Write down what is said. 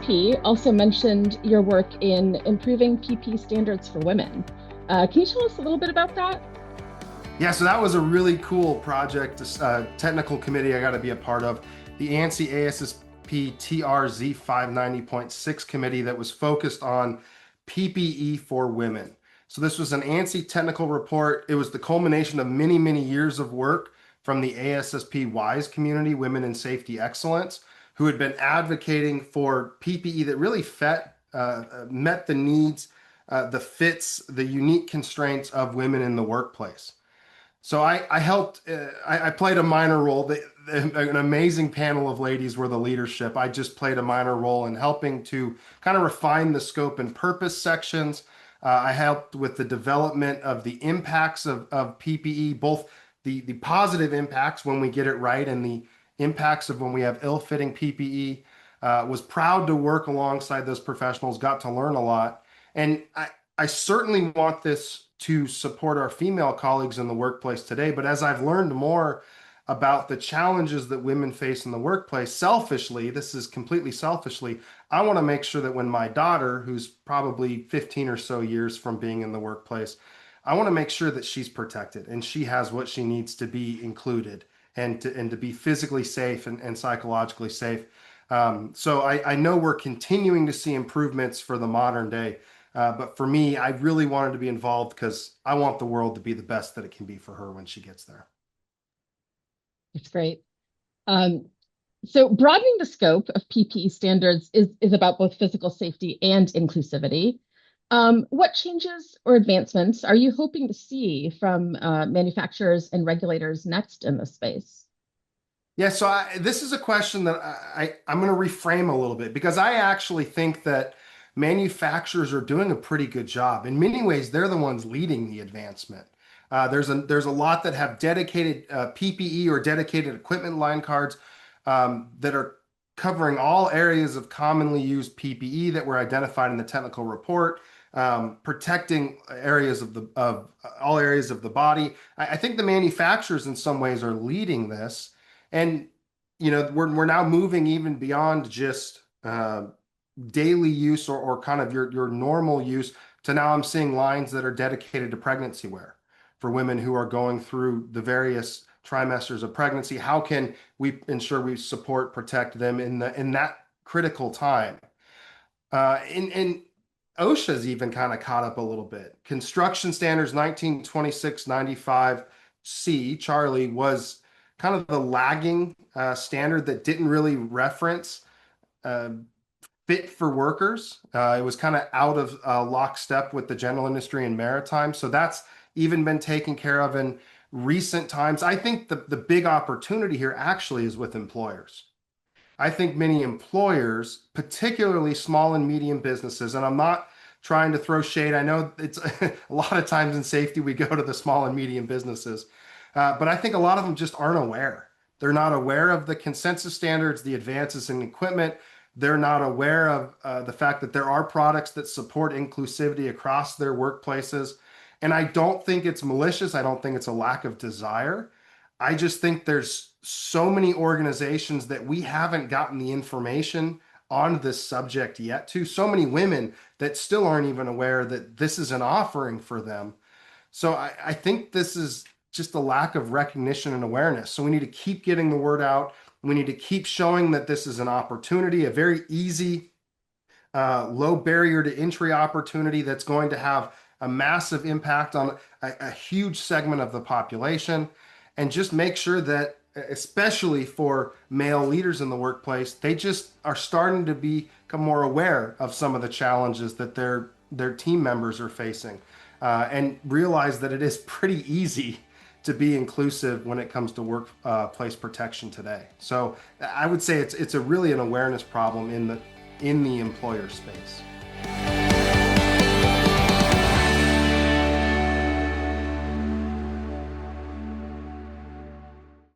ASSP also mentioned your work in improving PPE standards for women. Can you tell us a little bit about that? Yeah, so that was a really cool project, this technical committee I got to be a part of. The ANSI ASSP TRZ 590.6 committee that was focused on PPE for women. So this was an ANSI technical report. It was the culmination of many, many years of work from the ASSP WISE community, Women in Safety Excellence, who had been advocating for PPE that really met the needs, the fits, the unique constraints of women in the workplace. So I helped, I played a minor role. An amazing panel of ladies were the leadership. I just played a minor role in helping to kind of refine the scope and purpose sections. I helped with the development of the impacts of PPE, both the positive impacts when we get it right and the impacts of when we have ill-fitting PPE. Was proud to work alongside those professionals, got to learn a lot. And I certainly want this to support our female colleagues in the workplace today. But as I've learned more about the challenges that women face in the workplace, selfishly, this is completely selfishly, I want to make sure that when my daughter, who's probably 15 or so years from being in the workplace, I want to make sure that she's protected and she has what she needs to be included and to be physically safe and psychologically safe. So I know we're continuing to see improvements for the modern day. But for me, I really wanted to be involved because I want the world to be the best that it can be for her when she gets there. That's great. Um, so broadening the scope of PPE standards is about both physical safety and inclusivity. What changes or advancements are you hoping to see from manufacturers and regulators next in this space? Yeah, so this is a question that I'm going to reframe a little bit because I actually think that manufacturers are doing a pretty good job. In many ways, they're the ones leading the advancement. There's a lot that have dedicated PPE or dedicated equipment line cards that are covering all areas of commonly used PPE that were identified in the technical report, protecting areas of all areas of the body. I think the manufacturers in some ways are leading this, and we're now moving even beyond just daily use or kind of your normal use to now I'm seeing lines that are dedicated to pregnancy wear for women who are going through the various trimesters of pregnancy. How can we ensure we support, protect them in that critical time? And OSHA's even kind of caught up a little bit. Construction standards 1926-95C, Charlie, was kind of the lagging standard that didn't really reference fit for workers. It was kind of out of lockstep with the general industry and maritime. So that's even been taken care of in recent times. I think the big opportunity here actually is with employers. I think many employers, particularly small and medium businesses, and I'm not trying to throw shade. I know it's a lot of times in safety, we go to the small and medium businesses, but I think a lot of them just aren't aware. They're not aware of the consensus standards, the advances in equipment. They're not aware of the fact that there are products that support inclusivity across their workplaces. And I don't think it's malicious. I don't think it's a lack of desire. I just think there's so many organizations that we haven't gotten the information on this subject yet to. So many women that still aren't even aware that this is an offering for them. So I think this is just a lack of recognition and awareness. So we need to keep getting the word out. We need to keep showing that this is an opportunity, a very easy, low barrier to entry opportunity that's going to have a massive impact on a huge segment of the population. And just make sure that, especially for male leaders in the workplace, they just are starting to become more aware of some of the challenges that their team members are facing, and realize that it is pretty easy to be inclusive when it comes to workplace protection today. So I would say it's really an awareness problem in the employer space.